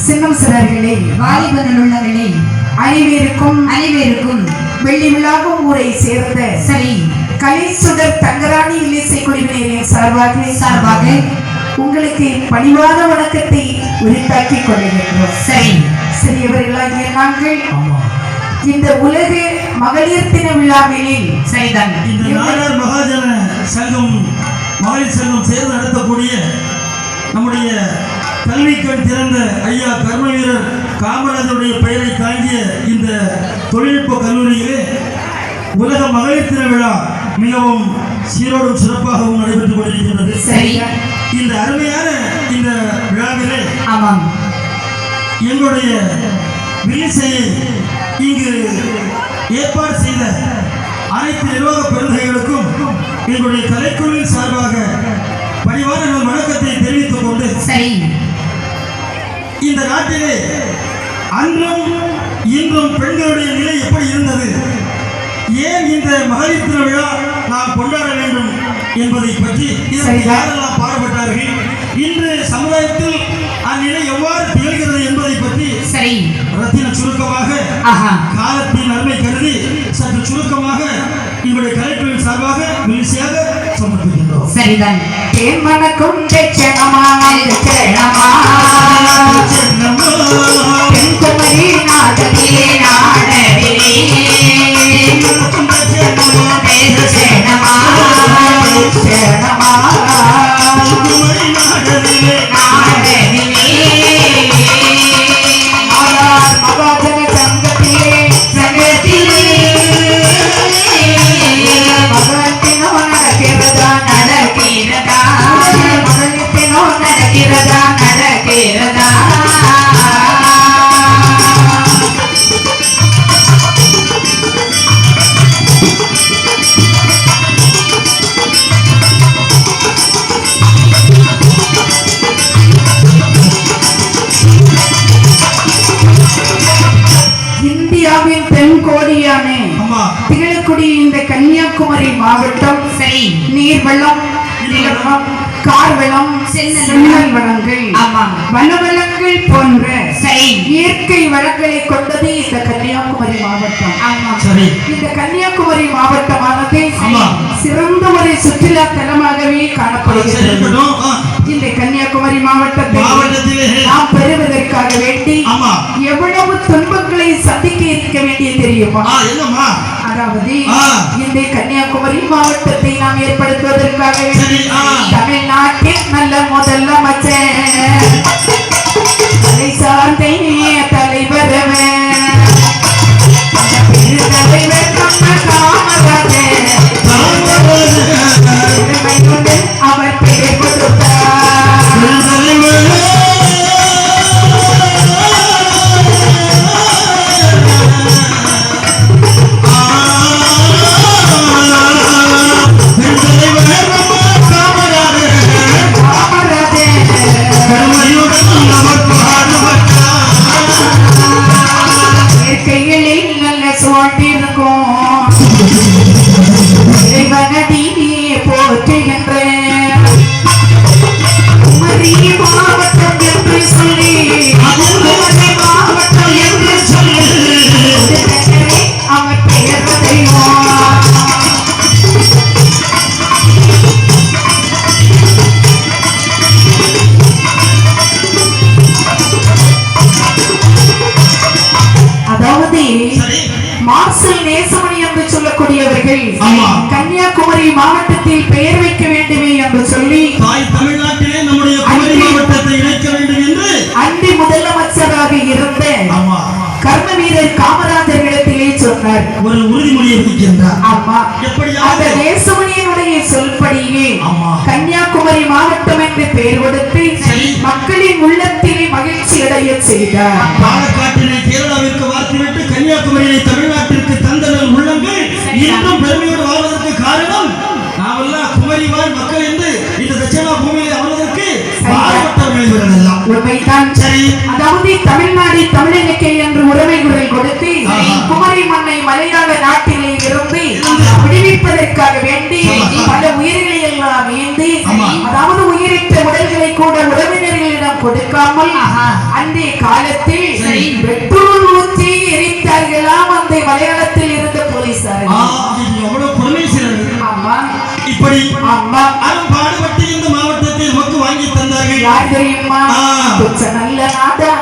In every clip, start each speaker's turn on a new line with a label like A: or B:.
A: சின்னம் சிறர்களே, வாலிபர்கள் உள்ளவர்களே, அனைவருக்கும் வெள்ளி விழாவும் ஊரை சேர்ந்த சரி கலைசுடர் தங்கராணி இசை குழுவினரின் சார்பாக உங்களுக்கு பணிவான வணக்கத்தை உரித்தாக்கி கொள்கின்றோம். சரி சிறியவர்களாகிய நாங்கள் இந்த உலக மகளிர் தின விழாவில் சரிதான்
B: இந்த நாடார் மகாஜன சங்கம் மகளிர் சங்கம் சேர்ந்து நடத்தக்கூடிய நம்முடைய கல்விக்கண் திறந்த ஐயா கர்ம வீரர் காமராஜருடைய பெயரை தாங்கிய இந்த தொழில்நுட்ப கல்லூரியிலே உலக மகளிர் தின விழா மிகவும் சீரோடும் சிறப்பாகவும் நடைபெற்றுக் கொண்டிருக்கின்றது. இந்த அருமையான இந்த விழாவிலே எங்களுடைய விரிசையை இங்கு ஏற்பாடு செய்த அனைத்து நிர்வாக பெருந்தகைகளுக்கும் எங்களுடைய கலைக்குழுவின் சார்பாக பணிவான வணக்கத்தை தெரிவித்துக் கொண்டு இந்த நாட்டிலே அன்றும் இன்றும் பெண்களுடைய நிலை எப்படி இருந்தது, ஏன் இந்த மகளிர் தின விழா நாம் கொண்டாட வேண்டும் என்பதை பற்றி யாரெல்லாம் பாடுபட்டார்கள், இன்று சமுதாயத்தில் அந்நிலை எவ்வாறு திகழ்கிறது என்பதை பற்றி ரத்தின சுருக்கமாக காலத்தின் அருமை கருதி சற்று சுருக்கமாக எங்களுடைய கலைக்குழுவின் சார்பாக மகிழ்ச்சியாக சமர்ப்பிக்கின்றோம்.
A: சரிதான் மணக்கும் தென்குமரி நாடகிலே நாடகிலே சேனமா திகழக்கூடிய இந்த கன்னியாகுமரி மாவட்டம் நீர் வெள்ளம், கார் வெள்ளம், சென்னல் வளங்கள், வனவளங்கள் போன்ற இயற்கை வளங்களை கொண்டது இந்த கன்னியாகுமரி மாவட்டம். இந்த கன்னியாகுமரி மாவட்டமானது சிறந்த ஒரு சுற்றுலா தலமாகவே காணப்படுகிறது. இந்த கன்னியாகுமரி மாவட்டத்தை நாம் பெறுவதற்காக வேண்டி எவ்வளவு துன்பங்களை சந்திக்க இருக்க வேண்டியது தெரியுமா? அதாவது இந்த கன்னியாகுமரி மாவட்டத்தை நாம் ஏற்படுத்துவதற்காக தமிழ்நாட்டின் நல்ல முதலமைச்சர் தலைவர் அவர் பெயர் கொடுத்தார்.
B: ஒரு உறுதிமொழியை விதிக்கின்றார்.
A: ஆமா. அந்த
B: எப்படியாவது
A: தேசமணியினுடைய சொல்படியே
B: ஆமா.
A: கன்னியாகுமரி மாவட்டம் என்று பெயர் கொடுத்து
B: சரி.
A: மக்களின் உள்ளத்திலே மகிழ்ச்சி அடைய செய்தார்.
B: பாலக்காட்டினை கேரளாவிற்கு வார்த்துவிட்டு கன்னியாகுமரியை தமிழ்நாட்டிற்கு தந்தனர் உள்ளங்கள் இன்றும் பெருமையோடு வாழ்வதற்கு காரணம் நாமெல்லாம் குமரிவாழ் மக்கள் என்று இந்த தட்சிணா பூமியிலே அமர்வதற்கு பாடுபட்டவர்கள் இவர்கள் எல்லாம்.
A: உண்மைதான்.
B: சரி.
A: அதாவது தமிழ்நாடு தமிழனுக்கு என்று உரிமை குரல் கொடுத்து குமரி மண்ணை மலையாள நாட்டிலே இருந்து விடுவிப்பதற்காக வேண்டி பல உயிர்களை எல்லாம் ஏந்தி அதாவது உயிரிட்ட உடல்களை கூட உறவினர்களிடம் கொடுக்காமல் அன்றைய காலத்தில் பெட்ரோல் ஊற்றி எரித்தார்களாம் அந்த மலையாளத்தில் இருந்த போலீசார்.
B: எவ்வளவு பொறுமை செய்தார்கள்.
A: ஆமா.
B: இப்படி
A: ஆமா.
B: பாடுபட்டு இந்த மாவட்டத்தை நமக்கு வாங்கி தந்தார்கள்.
A: யார் தெரியுமா? கொஞ்சம் நல்ல நாடாரோ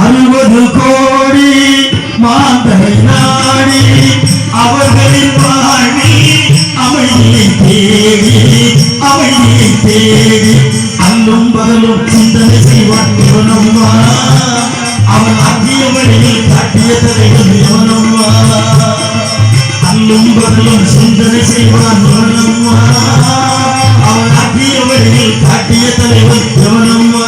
B: அறுபது கோடி மாந்தரை நாடி அவர்களின் வாழி அமைதியை தேடி அல்லும் பகலும் சிந்தனை செய்வான் இவனம்மா. அவன் ஆக்கிய வழியில் காட்டிய தலைவன் இவனம்மா. அல்லும் பகலும் சிந்தனை செய்வான் இவனம்மா. அவன் ஆக்கிய வழியில் காட்டிய தலைவன் இவனம்மா.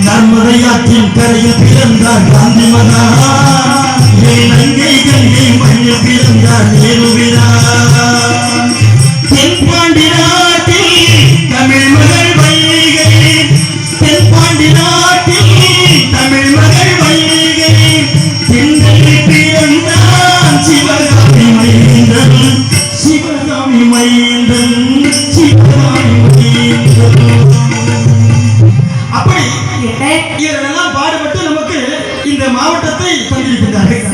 B: நர்மதையாற்றின் கரையில் பிறந்தார் காந்தி மகா. இலங்கை கங்கை மண்ணில் பிறந்தார் நேருவினா. தென்பாண்டி நாட்டில் தமிழ் மகள் வைகை. தென்பாண்டி நாட்டில் தமிழ் மகள் வைகை. தென்னில் பிறந்தான் சிவகாமி மைந்தன். சிவகாமி மைந்தன். சிவகாமி மைந்தன். அப்படி இவரெல்லாம் பாடுபட்டு நமக்கு இந்த மாவட்டத்தை தந்திருக்கிறார்கள்.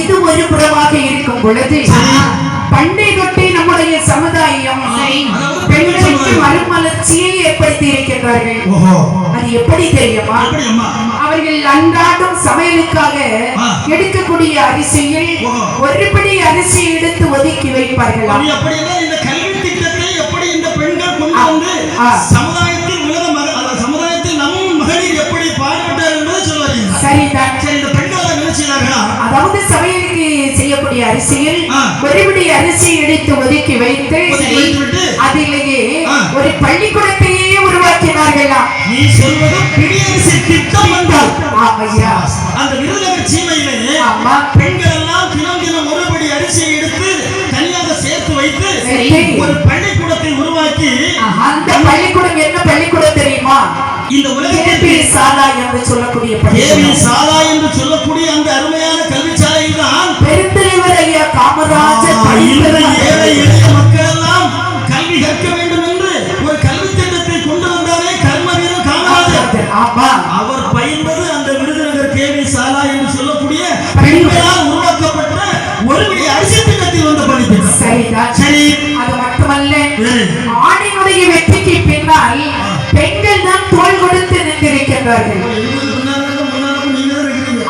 A: இது ஒரு புறமாக இருக்கும் பொழுது பண்டை தொட்டி நம்முடைய சமுதாயம் பெண்களுக்கு மறுமலர்ச்சியை ஏற்படுத்தி இருக்கின்றார்கள். அது எப்படி தெரியுமா? அவர்கள் அன்றாடம் சமையலுக்காக எடுக்கக்கூடிய அரிசியில் ஒருபடி அரிசி எடுத்து ஒதுக்கி வைப்பார்கள்.
B: இந்த கல்வி திட்டத்தை எப்படி இந்த பெண்கள் கொண்டு வந்து சமுதாயத்தில் சமுதாயத்தில் நம் மகளிர் எப்படி பாடுபட்டார் என்பதை சொல்வார்கள்.
A: சரிதான்.
B: சரி, இந்த பெண்கள் என்ன செய்தார்களா?
A: அதாவது சமையலுக்கு செய்யக்கூடிய அரிசியில் ஒருபடி அரிசி எடுத்து ஒதுக்கி வைத்து அதிலேயே ஒரு பள்ளிக்கூடத்தையே உருவாக்கினார்களாம்.
B: நீ சொல்வது பிடியரசு திட்டம் என்றால்
A: ஆமையா.
B: அந்த விருதுநகர் சீமையிலே பெண்கள் எல்லாம் தினம் ஒருபடி அரிசியை எடுத்து தனியாக சேர்த்து வைத்து ஒரு பள்ளிக்கூடத்தை உருவாக்கி,
A: அந்த பள்ளிக்கூடம் என்ன பள்ளிக்கூடம் தெரியுமா?
B: இந்த உலகத்தில்
A: சாலா என்று சொல்லக்கூடிய
B: சாலா என்று சொல்லக்கூடிய அந்த அருமையான கல்விச்சாலை தான்
A: பெருந்தலைவர் ஐயா காமராஜர்
B: ஏழை எளிய மக்கள் எல்லாம் கல்வி கற்க வேண்டும் என்று ஒரு கல்வி திட்டத்தை கொண்டு வந்தாரே கர்ம வீரர் காமராஜர். அவர் பயின்றது அந்த விருதுநகர் கேவி சாலா என்று சொல்லக்கூடிய பெண்களால் உருவாக்கப்பட்ட ஒருபடி அரிசி திட்டத்தில் வந்த படிப்பு.
A: சரி, அது மட்டுமல்ல, ஆணினுடைய வெற்றிக்கு பின்னால் பெண்கள் தான் தோள் கொடுத்து நின்றிருக்கிறார்கள்.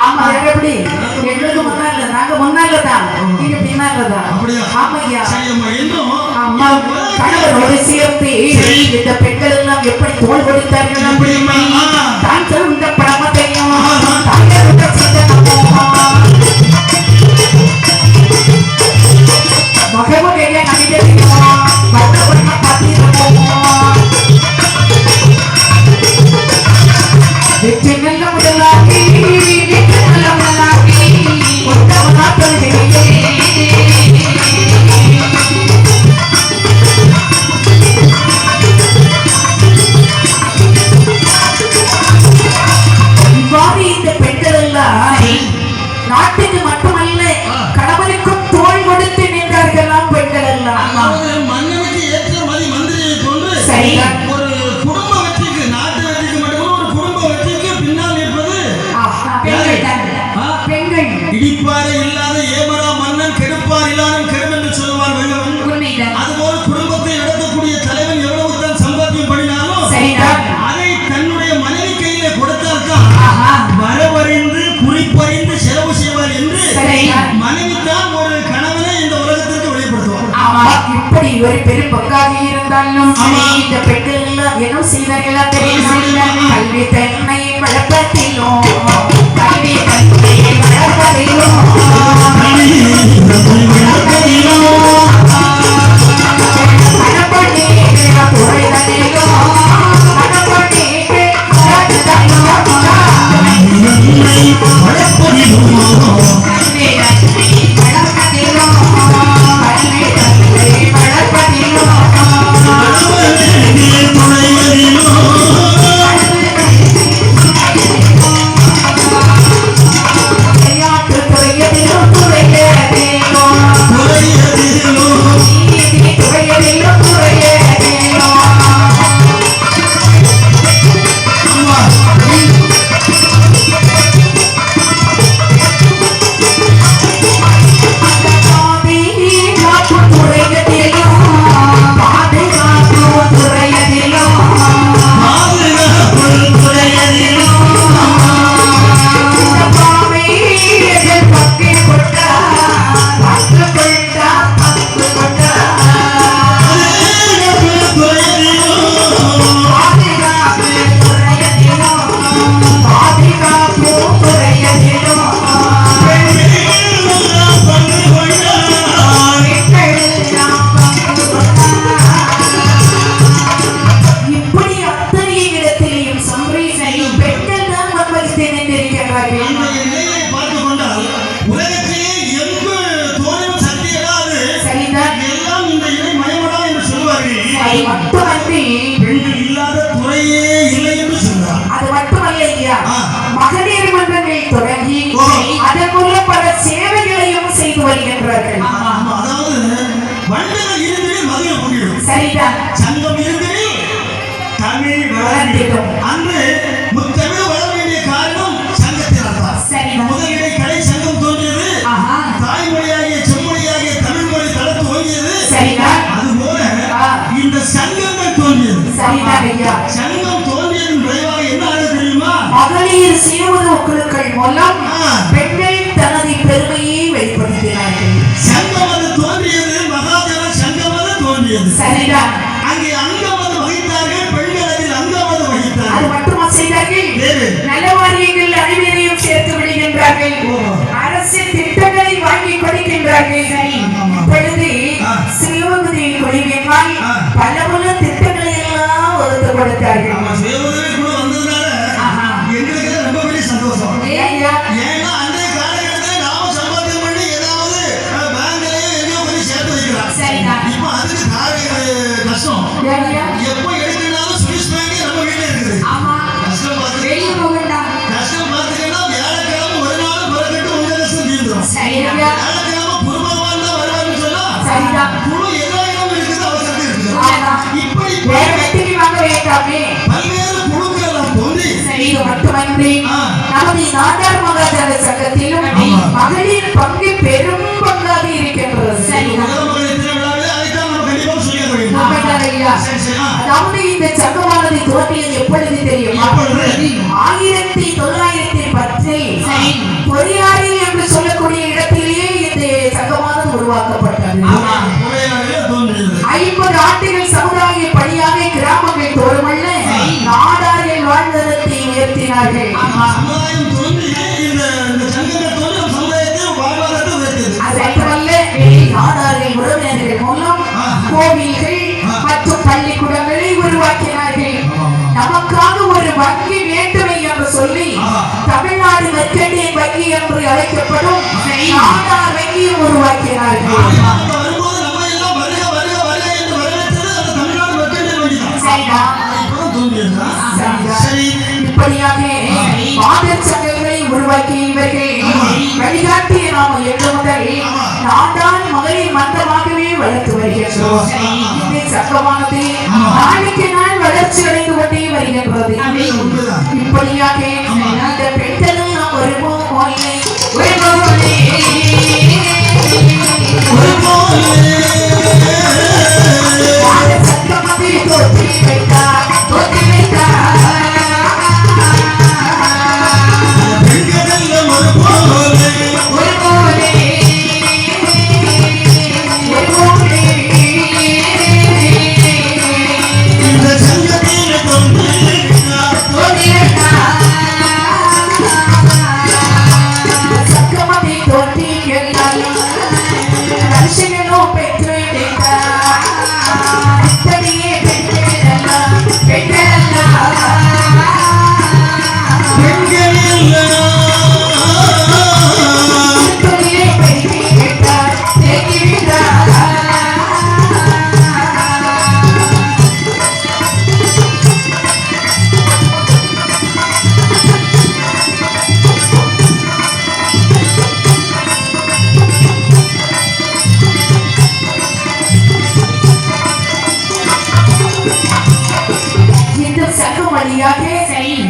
A: ஆமா, எப்படி எங்களுக்கு முன்னால, நாங்க முன்னாலதான், நீங்க பின்னாலதான்.
B: அப்படியா?
A: ஆமையா.
B: இன்னும்
A: ஆமா கணவரோடு சேர்ந்து இந்த பெண்கள் எல்லாம் எப்படி தோல் கொடுத்தார்கள் அப்படிமே தான் தந்த பணமத்தையும் தான் தந்த சந்தனமும் மகமுடைய நடிகரையும் வந்தவண்ண பாத்திரமும் வெற்றி நல்ல முதலாகி வெற்றி நல்ல முதலாகி ஒத்தவனா தொழிலே இவ்வாறு இந்த பெண்கள் எல்லாம் நாட்டுக்கு மட்டுமல்ல கணவனுக்கும் தோள் கொடுத்து நின்றார்களாம் பெண்கள் எல்லாம்
B: மன்னனுக்கு ஏற்ற மதி மந்திரியை போன்று
A: சரிதான்
B: ஒரு குடும்ப வெற்றிக்கு நாட்டு வெற்றிக்கு மட்டும் ஒரு குடும்ப வெற்றிக்கு பின்னால் இருப்பது
A: பெண்கள்
B: இடிப்பாறை இல்லாத ஏமரா மன்னன் கெடுப்பார் இல்லாத கெடும் என்று சொல்லுவார் வள்ளுவன். அதுபோல குடும்பத்தை நடத்தக்கூடிய தலைவன் எவ்வளவு தான் சம்பாத்தியம் பண்ணினாலும் அதை தன்னுடைய மனைவி கையில கொடுத்தால்தான் வரவறிந்து குறிப்பறிந்து செலவு செய்வார் என்று மனைவி தான் ஒரு கணவனை இந்த உலகத்திற்கு வெளிப்படுத்துவார்.
A: இப்படி ஒரு பெரும் பங்காக இருந்தாலும் இந்த பெண்கள் எல்லாம் என்ன செய்தார்களா தெரியுமா? கல்வி தன்னை வளர்ப்பதிலும் கல்வி தன்னை வளர்ப்பதிலும் மனப்படி துறைதனிலும் மனப்படி மகளிர் மன்றங்கள் தொடங்கி அதன் மூலம் பல சேவைகளையும் செய்து வருகின்றார்கள். சரிதான்
B: சங்கம் இருந்தது தமிழ் வளர்ந்திடும் அன்று முத்தமிழ் வளர வேண்டிய காரணம் சங்கத்தில் முதலிடை கலை சங்கம் தோன்றியது. தாய்மொழியாகிய செம்மொழியாகிய தமிழ் மொழி தளர்த்து ஓங்கியது. அதுபோல இந்த சங்கங்கள் தோன்றியது. சங்கம் தோன்றியதன் விளைவாக என்ன ஆனது தெரியுமா?
A: மகளிர் சுய உதவி குழுக்கள் மூலம் பெண்கள் தனது பெருமையை வெளிப்படுத்தினார்கள்.
B: சங்கம் அது தோன்றியது, மகாஜன சங்கம் அது தோன்றியது.
A: சரிதான்
B: அங்கே அங்கமது வகித்தார்கள், பெண்கள் அதில் அங்கமது வகித்தார்கள்.
A: அது மட்டுமா செய்தார்கள்? நலவாரியங்கள் அனைவரையும் சேர்த்து விடுகின்றார்கள். அரசு திட்டங்களை வாங்கி கொடுக்கின்றார்கள். இப்பொழுது சுயஉதவி குழுவினால் பல பல திட்டங்களை எல்லாம் ஒதுக்க கொடுத்தார்கள்.
B: ஏன்னா அன்றைய காலகட்டத்தில் நாம சம்பாத்தியம் பண்ணி ஏதாவது பேங்க்லயே எங்கேயோ போய் சேர்த்து வைக்கலாம். இப்ப அதுக்கு கஷ்டம். எப்போ எடுக்கனாலும் சுவிஸ் பேங்க் நம்ம வீட்டுல இருக்குது. கஷ்டம் பார்த்துக்கிட்டா வியாழக்கிழமை ஒரு நாள் பிறக்கட்டு உங்க கஷ்டம் தீர்ந்துடும். வியாழக்கிழமை குருபவான் தான் வருவான்னு சொன்னா குழு எல்லா இடமும் இருக்குது, அவசரத்தில் இருக்குது. இப்படி பல்வேறு குழுக்கள் எல்லாம் தோன்றி
A: மட்டுமன்றி நமது நாட்டார் மகாஜன சங்கத்திலும் மகளிர் பங்கு பெரும் பங்காக இருக்கின்றது. அதாவது இந்த சங்கமானது தோன்றியது எப்பொழுது தெரியும்? 1910 பொறியாறில் என்று சொல்லக்கூடிய இடத்திலேயே இந்த சங்கமானது உருவாக்கப்பட்டது. 50 ஆண்டுகள் சமுதாய பணியாக கிராமங்கள் தோறுமல்ல நாடார்கள் வாழ்ந்ததத்தை உயர்த்தினார்கள்.
B: சமுதாயம் தோன்றி இந்த சங்கங்கள் தோன்றி சமுதாயத்தை வாழ்வாதாரத்தை உயர்த்தியது.
A: அது மட்டுமல்ல நாடார்கள் உறவினர்கள் மூலம் கோவில்கள் மற்றும் பள்ளிக்கூடங்களை உருவாக்கினார்கள். நமக்காக ஒரு வங்கி வேண்டுமை என்று சொல்லி தமிழ்நாடு மெர்கண்டைல் வங்கி என்று அழைக்கப்படும் நாடார் வங்கியை உருவாக்கினார்கள்.
B: வரும்போது நம்ம எல்லாம் வருக வருக வருக என்று வரவேற்றது அந்த தமிழ்நாடு மெர்கண்டைல் வங்கி தான். சரி,
A: இப்படியாக மாதர் சங்கங்களை உருவாக்கிய இவர்கள் வழிகாட்டிய நாம என்று முதல் நாடான் மகளிர் மன்றமாகவே வளர்த்து வருகின்றோம். இந்த சங்கமானது நாளுக்கு நாள் வளர்ச்சி அடைந்து கொண்டே வருகின்றது. இப்படியாக அந்த பெண்கள் நாம் வருவோம் சங்கமதை தோற்றி வைத்தார் தோற்றி வைத்தார்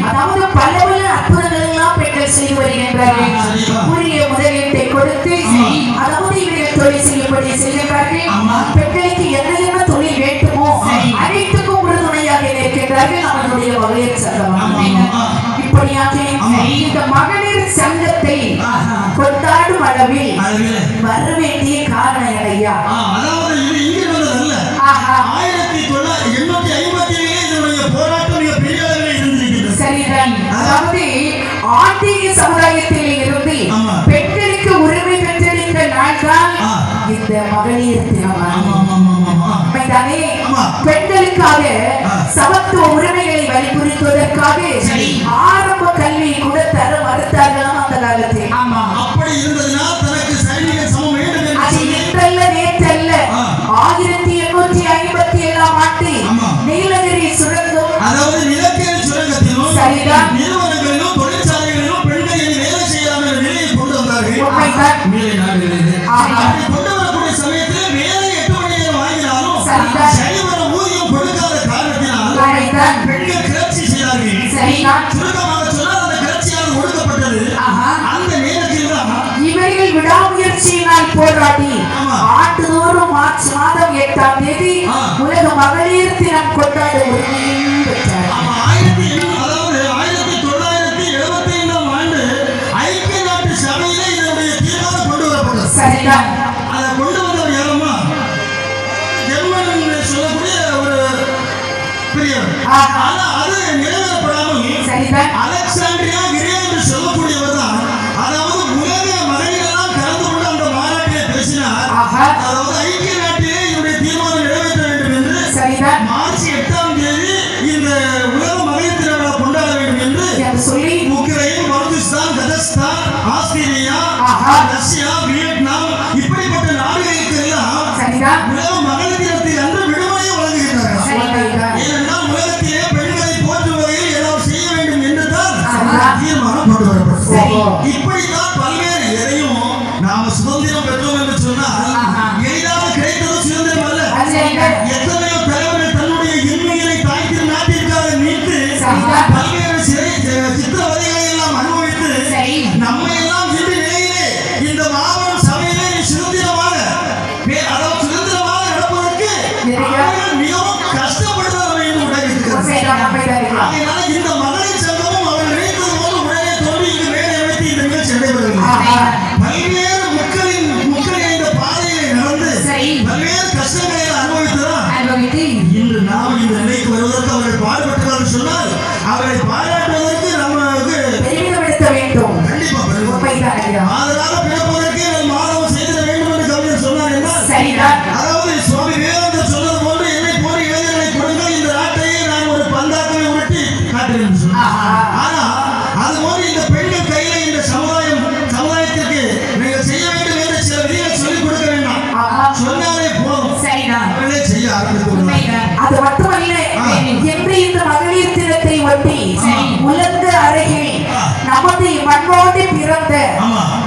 A: அதாவது பல பல அற்புதங்கள் எல்லாம் பெண்கள் செய்து வருகின்றார்கள். உரிய முதலீட்டை கொடுத்து அதாவது இவர்கள் தொழில் செய்யப்படி செய்கின்றார்கள். பெண்களுக்கு என்ன என்ன தொழில் வேண்டுமோ அனைத்துக்கும் உறுதுணையாக இருக்கின்றார்கள் நம்மளுடைய மகளிர் சங்கம். இப்படியாக இந்த மகளிர் சங்கத்தை கொண்டாடும் அளவில் வர வேண்டிய காரணம் ஐயா.
B: அதாவது இது இங்கே வந்ததல்ல. 1857 போராட்டம் மிக பெரிய அளவில் இருந்திருக்கிறது.
A: சரிதான். அதாவது ஆன்மீக சமுதாயத்தில் இருந்து பெண்களுக்கு உரிமை பெற்றிருந்த நாள் தான் இந்த மகளிர் தினம். பெண்களுக்காக சமத்துவ உரிமைகளை வலியுறுத்துவதற்காக ஆரம்ப கல்வி கூட தர மறுத்தார்களாம் அந்த காலத்தில்.
B: அப்படி இருந்ததுனால் தனக்கு சைனிக சமம் வேண்டும்
A: அது இன்றல்ல நேற்றல்ல 1857ஆம் ஆண்டு நீலகிரி சுரங்கம்
B: அதாவது நிலக்கரி சுரங்கத்திலும் நிறுவனங்களிலும் தொழிற்சாலைகளிலும் பெண்கள் வேலை செய்யலாம் என்ற நிலையை கொண்டு வந்தார்கள். கொண்டு வரக்கூடிய சமயத்தில் வேலை 8 மணி நேரம் வாங்கினாலும் சரிவர ஊதியம் கொடுக்காத காரணத்தினால் பெண்கள் கிளர்ச்சி செய்தார்கள். சுருக்கமாக சொன்னால் அந்த கிளர்ச்சியால் ஒடுக்கப்பட்டது. அந்த நேரத்தில் தான்
A: இவர்கள் விடாமுயற்சியினால் போராடி ஆண்டுதோறும் மார்ச் மாதம் 8ஆம் தேதி உலக மகளிர் தினம் கொண்டாட உரிமையை பெற்றார்.
B: 1975ஆம் ஆண்டு ஐக்கிய நாட்டு சபையிலே இதனுடைய தீர்மானம் கொண்டு வரப்பட்டது.
A: சரிதான்.
B: அதை கொண்டு வந்தவர் யாரம்மா? ஜெர்மன் சொல்லக்கூடிய ஒரு பெரியவர். ஆனா அது நிறைவேறப்படாமல் அலெக்சாண்ட்ரியா கிரே என்று சொல்லக்கூடியவர் தான் அதாவது உலக மகளிர் எல்லாம் கலந்து கொண்டு அந்த மாநாட்டிலே பேசினார். அதாவது ஐக்கிய நாட்டிலே இதனுடைய தீர்மானம் நிறைவேற்ற வேண்டும் என்று மார்ச் 8ஆம் தேதி இந்த உலக மகளிர் திருவிழா கொண்டாட வேண்டும் என்று
A: சொல்லி
B: Ukraine, Pakistan, Kazakhstan, Australia, Russia, Vietnam இப்படிப்பட்ட நாடுகளுக்கு எல்லாம் உலக மகளிர் தினத்தில் அன்று விடுமுறையை வழங்குகிறார்கள். ஏனென்றால் உலகத்திலே பெண்களை போற்றும் வகையில் ஏதாவது செய்ய வேண்டும் என்று தான் தீர்மானம் கொண்டு வரப்பட்டது. இப்படித்தான் பல்வேறு எதையும் நாம சுதந்திரம் பெற்றோம் என்று சொன்னால் எளிதாக கிடைத்தது சுதந்திரம் அல்ல. எத்தனையோ தலைவர்கள் தன்னுடைய இன்னுயிரை தாய் திரு நாட்டிற்காக நீட்டு பல்வேறு சித்திரவதைகளை எல்லாம் அனுபவித்து நம்மை எல்லாம் இன்று நிலையிலே இந்த மாபெரும் சபையிலே சுதந்திரமாக அதாவது சுதந்திரமாக நடப்பதற்கு மிகவும் கஷ்டப்படுத்தவர்கள் என்று உடையிருக்கிறது. அதனால இந்த மகளிர் சங்கமும் அவர்கள் நினைத்தது போது உடனே தோன்றி இங்கு வேலை அமைத்து இந்த நிகழ்ச்சி சொன்னால் அவரை பாராட்டுவதற்கு நமக்கு
A: பெருமிதப்படுத்த வேண்டும்.
B: கண்டிப்பா
A: உண்மைதான் ஐயா.
B: அதனால பிறப்பதற்கே நம் மாதவம் செய்திட வேண்டும் என்று கவிஞர் சொன்னார் என்றால்
A: சரிதான்.
B: அதாவது சுவாமி விவேகானந்தர் சொன்னது போன்று என்னை போல இளைஞர்களை கொடுங்கள், இந்த நாட்டையே நான் ஒரு பந்தாக்கவே உருட்டி காட்டுகிறேன் என்று சொன்னார். ஆனா அதுபோன்று இந்த பெண்கள் கையில இந்த சமுதாயத்திற்கு நீங்கள் செய்ய வேண்டும் என்று சில விதிகளை சொல்லிக் கொடுக்க வேண்டாம். சொன்னாலே போதும்,
A: சரிதான்.
B: அவர்களே செய்ய ஆரம்பித்து
A: அது மட்டுமல்ல, என்று இந்த மகளிர் தினத்தை ஒட்டி உலக அருகில் நமது மண்ணோடு பிறந்த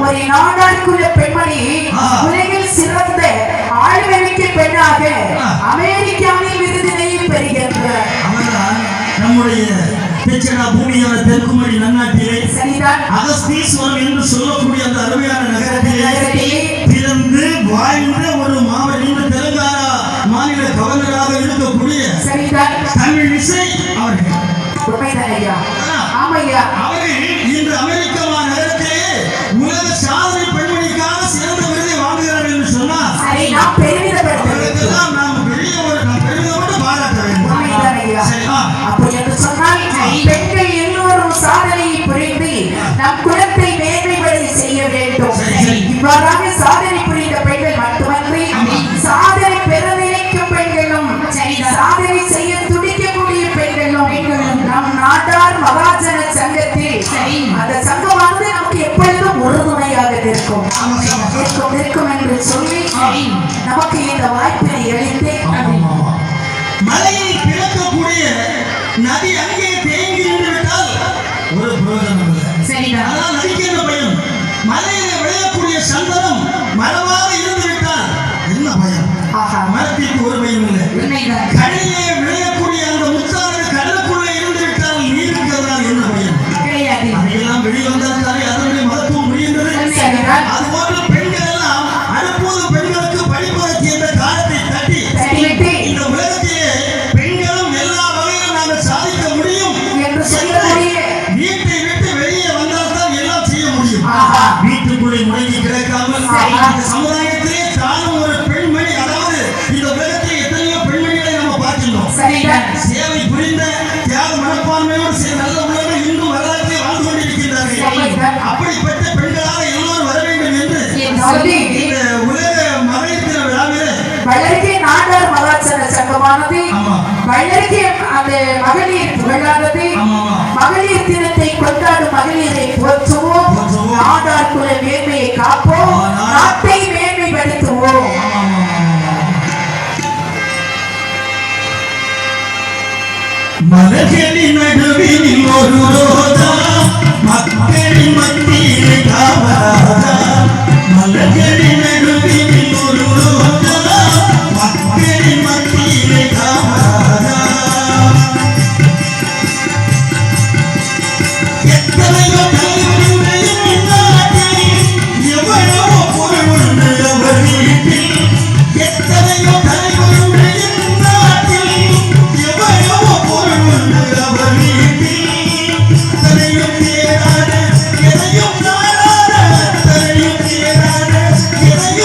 A: ஒரு நாடாளுக்குள்ள பெண்மணி உலகில் சிறந்த ஆளுமைமிக்க பெண்ணாக அமெரிக்காவில் விருதினையும் பெறுகின்றார்.
B: நம்முடைய தெச்சனா பூமியான தென்குமரி நன்னாட்டிலே
A: சரிதான்.
B: அகஸ்தீஸ்வரம் என்று சொல்லக்கூடிய அந்த அருமையான நகரத்திலே பிறந்து வாழ்ந்த ஒரு மாவட்ட தெலுங்கானா மாநில கவர்னராக இருக்கக்கூடிய
A: சரிதான்
B: தமிழ் இசை அவர்கள்.
A: உண்மைதான் ஐயா. ஆமையா. அவர்கள்
B: இன்று அமெரிக்கா நகரத்திலே உலக சாதனை பெண்மணிக்காக சிறந்த விருதை வாங்குகிறார்கள் என்று சொன்னால்
A: அதை நாம் பெருமிதப்படுத்த
B: நாம் பெருமிதப்பட்டு பாராட்ட வேண்டும்.
A: உண்மைதான் ஐயா. அப்படி என்று சொன்னால் பெண்கள் எல்லோரும் சாதனையை புரிந்து நம் குலத்தை மேன்மைப்படி செய்ய வேண்டும். இவ்வாறாக சாதனை புரிந்த பெண்கள் மட்டுமன்றி சாதனை பெற நினைக்கும் பெண்களும் சாதனை செய்ய துடிக்கக்கூடிய பெண்களும் நம் நாட்டார் மகாஜன சங்கத்தில் அந்த சங்கமானது நமக்கு எப்பொழுதும் உறுதுணையாக இருக்கும் என்று சொல்லி நமக்கு இந்த வாய்ப்பினை அளித்து
B: மலையை பிளக்கக்கூடிய நதி அங்கே தேங்கி நின்று விட்டால் ஒரு பிரயோஜனம் இல்லை. ஆனால் நதிக்கு என்ன பயம்? மலையில விளையக்கூடிய சந்தனம் மரமாக இருந்து விட்டால் என்ன பயம்? மரத்திற்கு ஒரு பயம் இல்லை. கடலிலே விளையக்கூடிய அந்த முத்தான கடலுக்குள்ளே இருந்து விட்டால் நீர் இருக்கிறதால் என்ன பயம்? அதையெல்லாம் வெளிவந்தால் தானே அதனுடைய மகத்துவம் புரிகின்றது. அதுபோன்று பெண்கள் எல்லாம் அடுப்போது பெண்களுக்கு படிப்பதற்கு என்ற காலத்தை தட்டி இந்த உலகத்திலே பெண்களும் எல்லா வகையிலும் நாங்கள் சாதிக்க முடியும் என்று சொல்லக்கூடிய வீட்டை விட்டு வெளியே வந்தால் தான் எல்லாம் செய்ய முடியும். வீட்டுக்குள்ளே முடங்கி கிடக்காமல் இந்த சமுதாயத்திலே தானும் ஒரு பெண்மணி, அதாவது இந்த உலகத்திலே எத்தனையோ பெண்மணிகளை நம்ம பார்க்கின்றோம். சேவை புரிந்த தியாக மனப்பான்மையோடு நல்ல உலகம் இன்னும் வரலாற்றிலே வாழ்ந்து கொண்டிருக்கின்றார்கள். அப்படிப்பட்ட பெண்களாக எல்லோரும் வர வேண்டும் என்று இந்த உலக மகளிர் தின விழாவிலே
A: வளர்க்கை நாடார் மகாஜன சங்கமானது வளர்க்கை அந்த மகளிர் விழானது மகளிர் தினத்தை கொண்டாடும் மகளிரை போற்றுவோம், நாடார் குல மேன்மையை காப்போம், நாட்டை மேன்மைப்படுத்துவோம்.
B: மலர்களின் நடுவில் ஒரு ரோஜா மக்களின் மத்தியில் காவலாதா. மலர்களின் நடுவில் ஒரு ரோஜா மக்களின் மத்தியில் காவலாதா. எத்தனையோ தலைவருடைய நாட்டில் எவ்வளவோ பொருள் உண்டு அவர் வீட்டில். எத்தனையோ தலைவருடைய நாட்டில் எவ்வளவோ பொருள் உண்டு அவர் வீட்டில். தரையும் தேடாத எதையும் நாடாத, தரையும் தேடாத எதையும்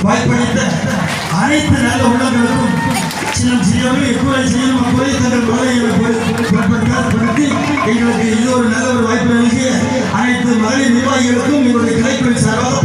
B: வாய்ப்பளித்த அனைத்து நல்ல உள்ளங்களுக்கும் சின்னம் சிறியவர்கள் எக்குறை செய்யும் அக்குறை தங்கள் மகளை பொருட்படுத்தி எங்களுக்கு இது ஒரு நல்ல ஒரு வாய்ப்பு நல்கிய அனைத்து மகளிர் நிர்வாகிகளுக்கும் எங்களுடைய கிளைக்குழு சார்பாக